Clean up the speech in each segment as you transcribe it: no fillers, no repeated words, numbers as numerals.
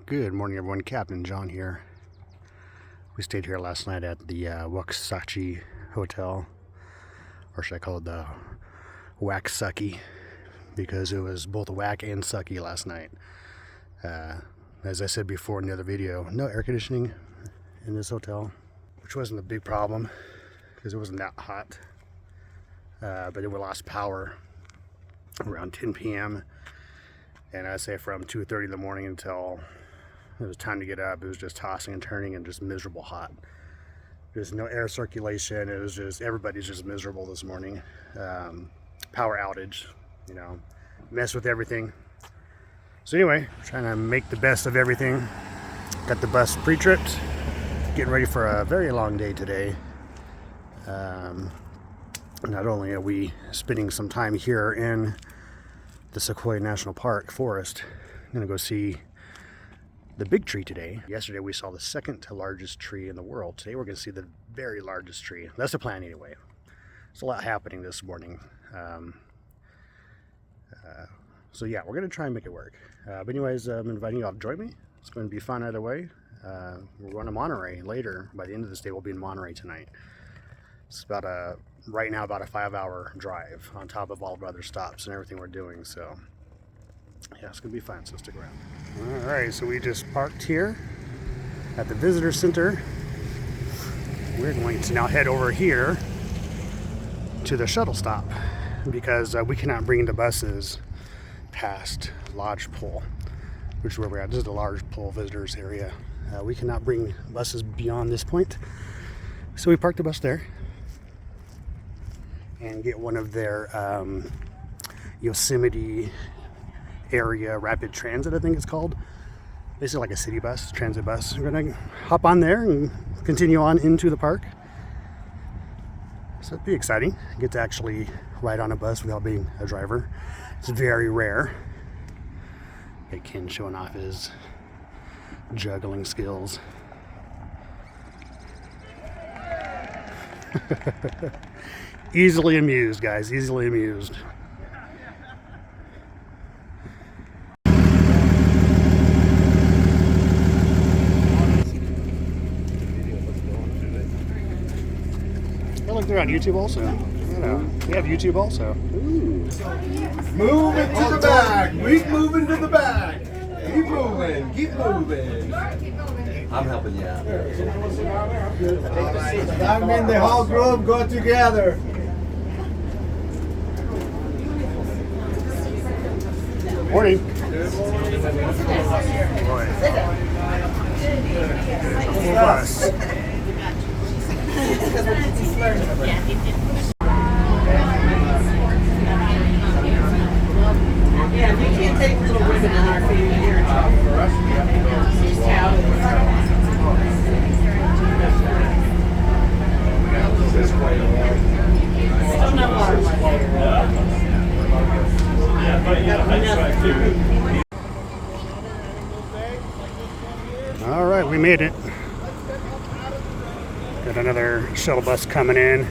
Good morning, everyone. Captain John here. We stayed here last night at the Seqoia Hotel, or should I call it the Whack Sucky, because it was both whack and sucky last night. As I said before in the other video, no air conditioning in this hotel, which wasn't a big problem because it wasn't that hot, but we lost power around 10 p.m. and I say from 2:30 in the morning until it was time to get up, it was just tossing and turning and just miserable hot. There's no air circulation. It was just, everybody's just miserable this morning. Power outage, you know, mess with everything. So anyway, trying to make the best of everything. Got the bus pre-tripped, getting ready for a very long day today. Not only are we spending some time here in the Seqoia National Park forest, I'm gonna go see the big tree today. Yesterday we saw the second to largest tree in the world. Today we're gonna see the very largest tree. That's the plan anyway. There's a lot happening this morning. So yeah, we're gonna try and make it work. But anyways, I'm inviting y'all to join me. It's gonna be fun either way. We're going to Monterrey later. By the end of this day, we'll be in Monterrey tonight. It's about right now about a 5-hour drive on top of all of our other stops and everything we're doing. So yeah, it's gonna be fun, so stick around. All right, so we just parked here at the visitor center. We're going to now head over here to the shuttle stop because we cannot bring the buses past Lodge Pole, which is where we're at. This is the Lodge Pole visitors area. We cannot bring buses beyond this point, so we parked the bus there and get one of their Yosemite area rapid transit, I think it's called. Basically like a city bus, transit bus. We're gonna hop on there and continue on into the park. So it'd be exciting. Get to actually ride on a bus without being a driver. It's very rare. Got Ken showing off his juggling skills. Easily amused, guys, easily amused. I look, they're on YouTube also. You know, we have YouTube also. Ooh. Move it to the back. Keep moving to the back. Keep moving. Keep moving. I'm helping you out. I'm in the whole group. Go together. Morning. Full bus. Yeah, we can't take little ribbon on our finger here. For us, we have to All right, we made it. Got another shuttle bus coming in.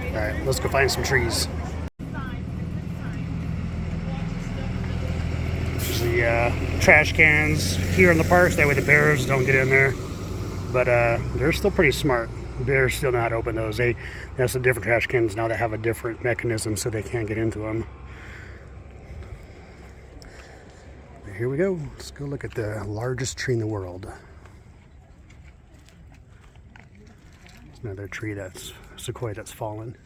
All right, let's go find some trees. There's the trash cans here in the park, so that way the bears don't get in there. But they're still pretty smart. Bears still know how to open those. That's the different trash cans now that have a different mechanism so they can't get into them. But here we go. Let's go look at the largest tree in the world. There's another tree that's Sequoia that's fallen.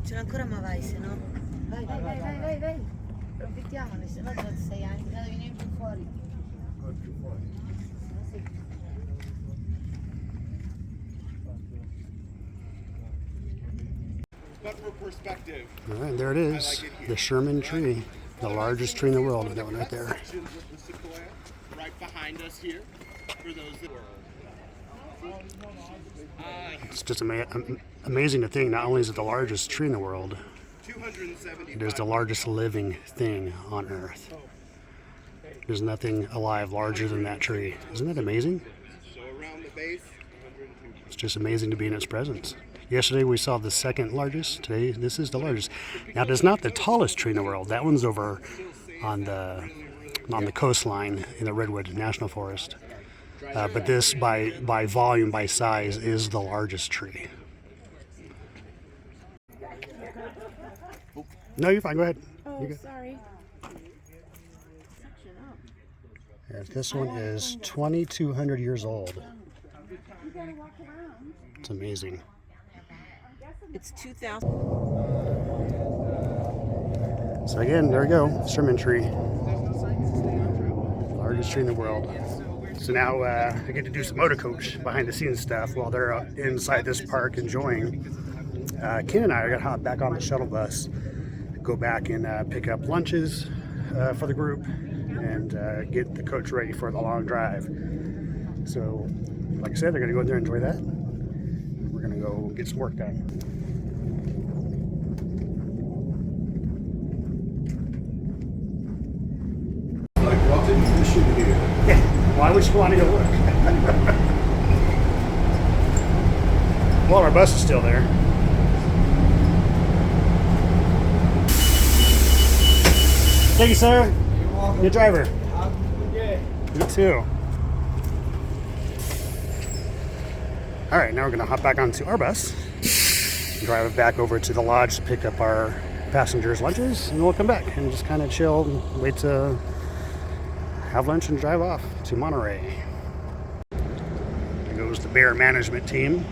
Ce l'ho ancora, ma vai, se no. Vai. Approfittiamone, se no tra 6 anni, no, devi venire più fuori. All right, there it is, the Sherman tree, the largest tree in the world. That one right there. Right behind us here, for those that It's just amazing to think not only is it the largest tree in the world, it is the largest living thing on Earth. There's nothing alive larger than that tree. Isn't that amazing? It's just amazing to be in its presence. Yesterday we saw the second largest. Today this is the largest. Now it's not the tallest tree in the world. That one's over on the coastline in the Redwood National Forest. But this, by volume, by size, is the largest tree. No, you're fine. Go ahead. Oh, sorry. Yeah, this one is 2,200 years old. It's amazing. It's 2,000. So again, there we go. Sermon tree. Largest tree in the world. So now I get to do some motorcoach behind the scenes stuff while they're inside this park enjoying. Ken and I are going to hop back on the shuttle bus, go back and pick up lunches for the group, and get the coach ready for the long drive. So, like I said, they're going to go in there and enjoy that. We're going to go get some work done. Like walking fishing here. Yeah, why would you want to go look? Well, our bus is still there. Thank you, sir. You're welcome. Good driver. Have a good day. You too. All right, now we're going to hop back onto our bus, drive back over to the lodge to pick up our passengers' lunches, and we'll come back and just kind of chill and wait to have lunch and drive off to Monterrey. There goes the bear management team.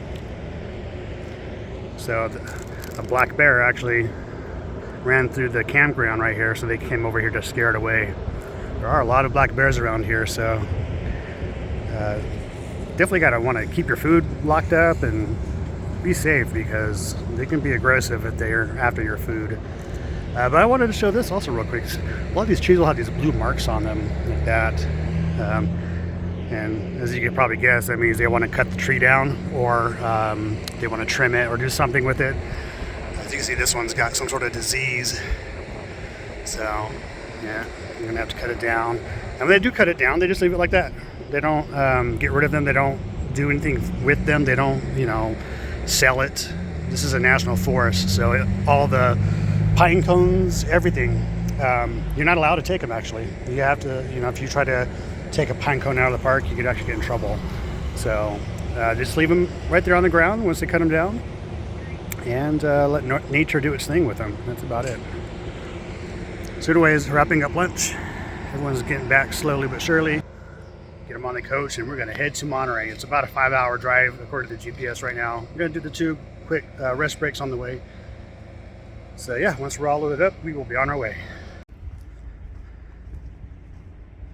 So a black bear actually ran through the campground right here, so they came over here to scare it away. There are a lot of black bears around here, so definitely gotta want to keep your food locked up and be safe, because they can be aggressive if they're after your food. But I wanted to show this also real quick. A lot of these trees will have these blue marks on them like that. And as you can probably guess, that means they want to cut the tree down, or they want to trim it or do something with it. As you can see, this one's got some sort of disease. So, yeah, you're gonna have to cut it down. And when they do cut it down, they just leave it like that. They don't get rid of them. They don't do anything with them. They don't, sell it. This is a national forest, so all the pine cones, everything, you're not allowed to take them, actually. You have to, if you try to take a pine cone out of the park, you could actually get in trouble. So just leave them right there on the ground once they cut them down, and let nature do its thing with them. That's about it. So anyways, wrapping up lunch. Everyone's getting back slowly but surely. Get them on the coach, and we're going to head to Monterrey. It's about a 5-hour drive according to the GPS right now. We're going to do the 2 quick rest breaks on the way. So yeah, once we're all loaded up, we will be on our way.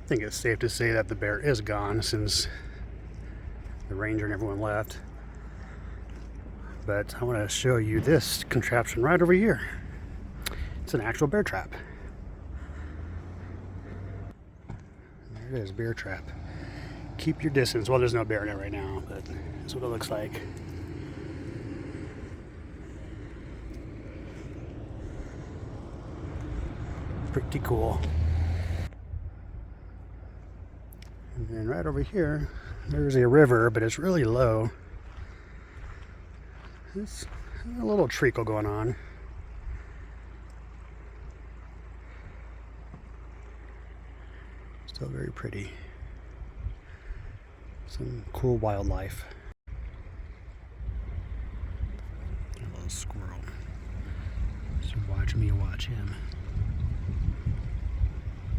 I think it's safe to say that the bear is gone since the ranger and everyone left. But I want to show you this contraption right over here. It's an actual bear trap. There it is, bear trap. Keep your distance. Well, there's no bear in it right now, but that's what it looks like. Pretty cool. And then right over here, there's a river, but it's really low. There's a little treacle going on. Still very pretty. Some cool wildlife. A little squirrel. So watch me watch him.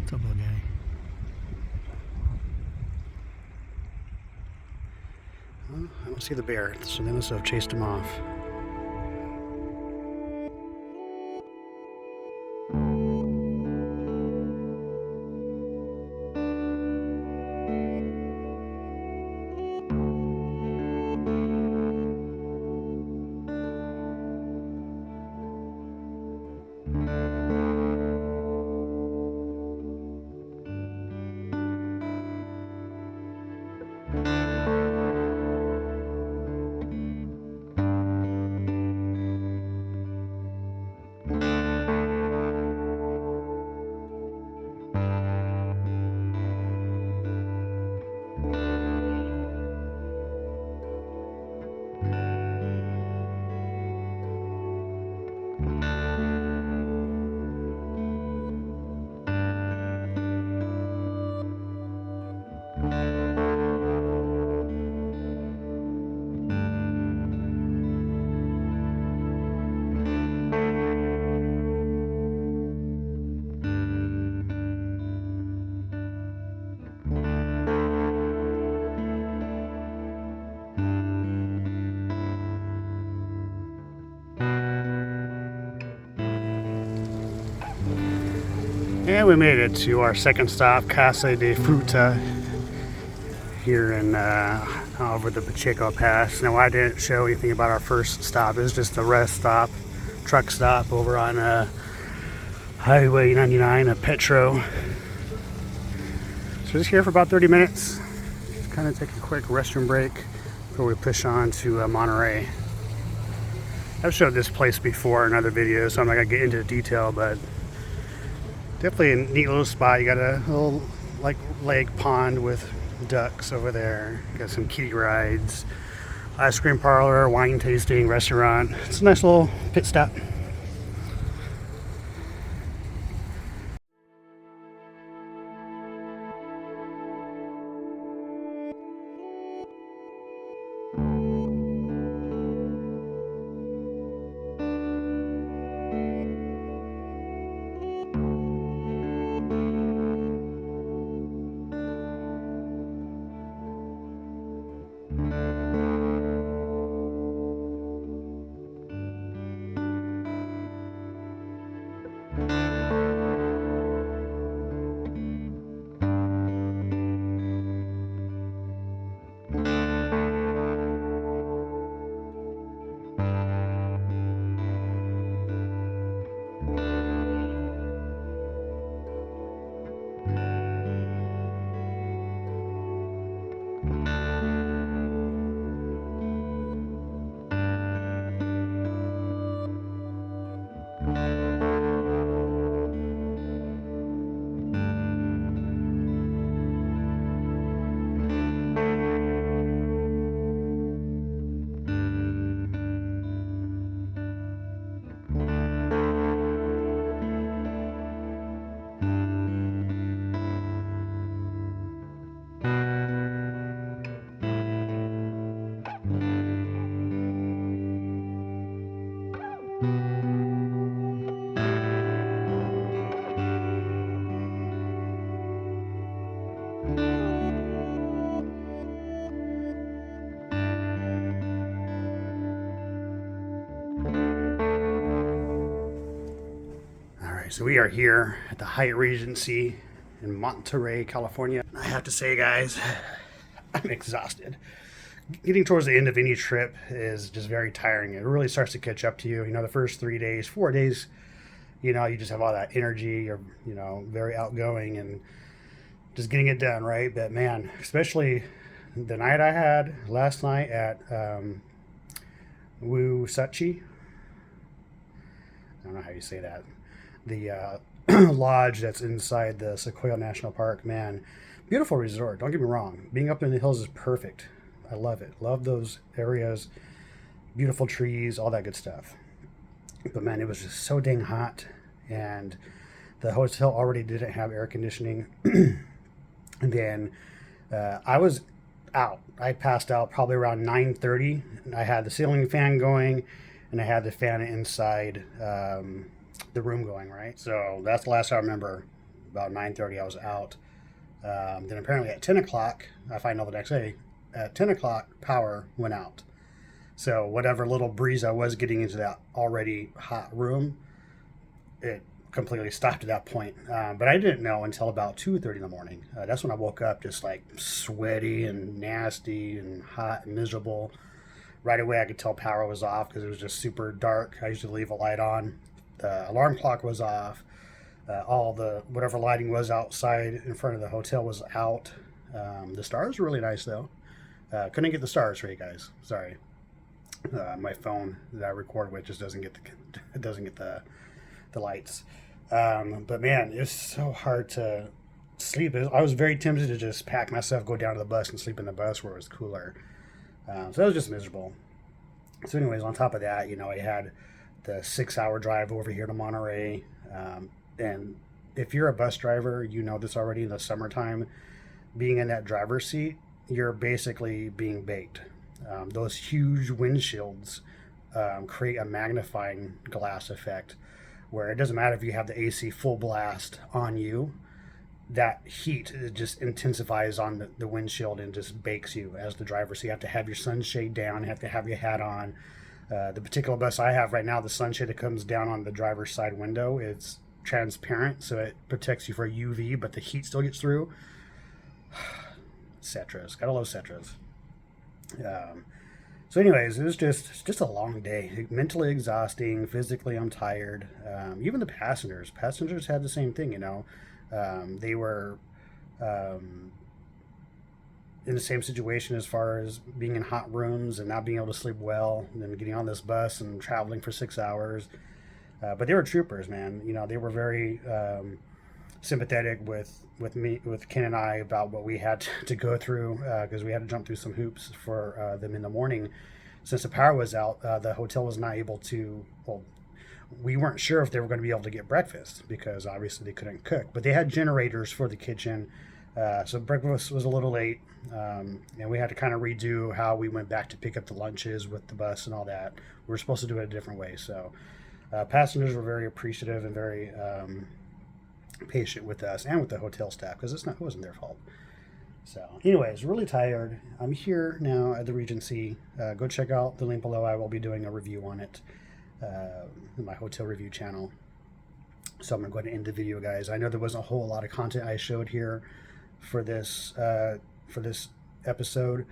What's up, little guy? Well, I don't see the bear, so they must have chased him off. And we made it to our second stop, Casa de Fruta, here in over the Pacheco Pass. Now, I didn't show anything about our first stop. It was just a rest stop, truck stop over on Highway 99 at Petro. So just here for about 30 minutes. Just kind of take a quick restroom break before we push on to Monterrey. I've showed this place before in other videos, so I'm not gonna get into the detail, but definitely a neat little spot. You got a little like lake pond with ducks over there. Got some kiddie rides, ice cream parlor, wine tasting, restaurant. It's a nice little pit stop. So we are here at the Hyatt Regency in Monterrey, California. I have to say, guys, I'm exhausted. Getting towards the end of any trip is just very tiring. It really starts to catch up to you. You know, the first 3 days, 4 days, you know, you just have all that energy. You're, you know, very outgoing and just getting it done, right? But man, especially the night I had last night at Sachi. I don't know how you say that. The lodge that's inside the Seqoia National Park, man, beautiful resort. Don't get me wrong. Being up in the hills is perfect. I love it. Love those areas. Beautiful trees, all that good stuff. But man, it was just so dang hot. And the hotel already didn't have air conditioning. And then I was out. I passed out probably around 9:30. I had the ceiling fan going and I had the fan inside the room going, right? So that's the last I remember. About 9:30 I was out. Then apparently at 10 o'clock, I find out the next day, at 10 o'clock power went out. So whatever little breeze I was getting into that already hot room, it completely stopped at that point. But I didn't know until about 2:30 in the morning. That's when I woke up just like sweaty and nasty and hot and miserable. Right away I could tell power was off because it was just super dark. I usually leave a light on. The alarm clock was off. All the whatever lighting was outside in front of the hotel was out. The stars were really nice though. Couldn't get the stars for you guys. Sorry. My phone that I record with just doesn't get the lights. But man, it's so hard to sleep. I was very tempted to just pack myself, go down to the bus and sleep in the bus where it was cooler. So that was just miserable. So anyways, on top of that, you know, I had the 6-hour drive over here to Monterrey. And if you're a bus driver, you know this already in the summertime, being in that driver's seat, you're basically being baked. Those huge windshields create a magnifying glass effect where it doesn't matter if you have the AC full blast on you, that heat just intensifies on the windshield and just bakes you as the driver. So you have to have your sunshade down, you have to have your hat on. The particular bus I have right now, the sunshade that comes down on the driver's side window, it's transparent, so it protects you for UV, but the heat still gets through. Cetras, gotta love Cetras. So anyways, it's just a long day, mentally exhausting. Physically, I'm tired. Even the passengers had the same thing, you know. They were in the same situation as far as being in hot rooms and not being able to sleep well, and then getting on this bus and traveling for 6 hours. But they were troopers, man. You know, they were very sympathetic with me, with Ken and I, about what we had to go through, because we had to jump through some hoops for them in the morning. Since the power was out, the hotel was not able to, well, we weren't sure if they were going to be able to get breakfast, because obviously they couldn't cook, but they had generators for the kitchen. So breakfast was a little late, and we had to kind of redo how we went back to pick up the lunches with the bus and all that. We were supposed to do it a different way. So passengers were very appreciative and very patient with us and with the hotel staff, because it wasn't their fault. So anyways, really tired. I'm here now at the Regency. Go check out the link below. I will be doing a review on it in my hotel review channel. So I'm going to go ahead and end the video, guys. I know there wasn't a whole lot of content I showed here for this episode.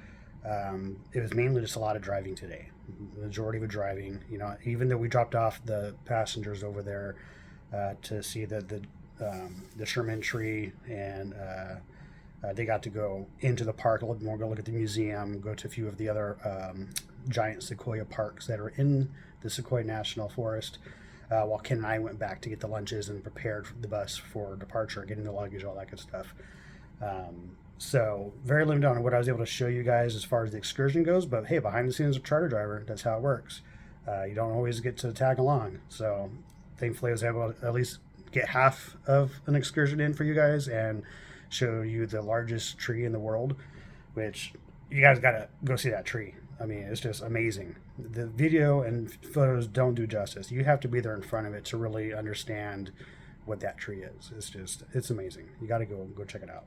It was mainly just a lot of driving today. The majority of it driving. You know, even though we dropped off the passengers over there to see the Sherman tree, and they got to go into the park a little more, go look at the museum, go to a few of the other giant Sequoia parks that are in the Sequoia National Forest, while Ken and I went back to get the lunches and prepared the bus for departure, getting the luggage, all that good stuff. So very limited on what I was able to show you guys as far as the excursion goes, but hey, behind the scenes of charter driver, that's how it works. You don't always get to tag along. So thankfully I was able to at least get half of an excursion in for you guys and show you the largest tree in the world, which you guys gotta go see that tree. I mean, it's just amazing. The video and photos don't do justice. You have to be there in front of it to really understand what that tree is. It's amazing. You gotta go check it out.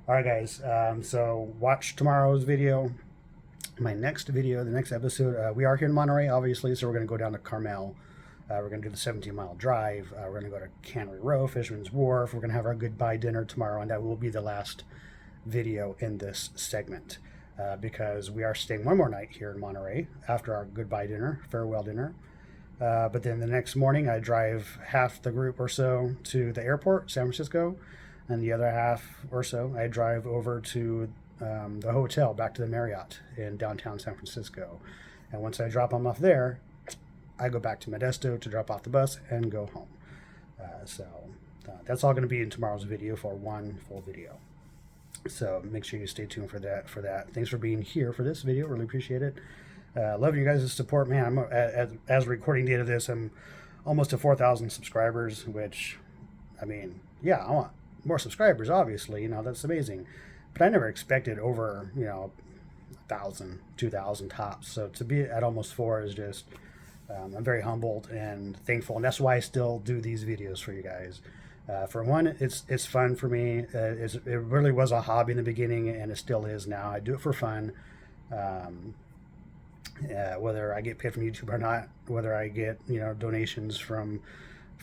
All right, guys. So watch tomorrow's video. My next video, the next episode, we are here in Monterrey, obviously, so we're gonna go down to Carmel. We're going to do the 17-mile drive. We're going to go to Cannery Row, Fisherman's Wharf. We're going to have our goodbye dinner tomorrow, and that will be the last video in this segment, because we are staying one more night here in Monterrey after our goodbye dinner, farewell dinner. But then the next morning, I drive half the group or so to the airport, San Francisco, and the other half or so, I drive over to the hotel, back to the Marriott in downtown San Francisco. And once I drop them off there, I go back to Modesto to drop off the bus and go home. So that's all going to be in tomorrow's video for one full video. So make sure you stay tuned for that. Thanks for being here for this video. Really appreciate it. Love you guys' support, man. As recording date of this, I'm almost to 4,000 subscribers, which, I mean, yeah, I want more subscribers, obviously. You know, that's amazing. But I never expected over, 1,000, 2,000 tops. So to be at almost 4 is just... I'm very humbled and thankful, and that's why I still do these videos for you guys. For one, it's fun for me. It really was a hobby in the beginning, and it still is now. I do it for fun. Whether I get paid from YouTube or not, whether I get donations from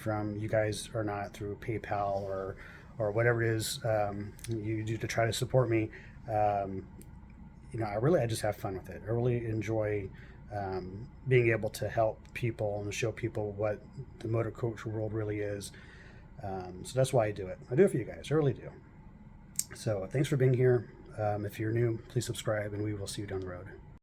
you guys or not through PayPal or whatever it is you do to try to support me. I just have fun with it. I really enjoy being able to help people and show people what the motor coach world really is. So that's why I do it. I do it for you guys. I really do. So thanks for being here. If you're new, please subscribe, and we will see you down the road.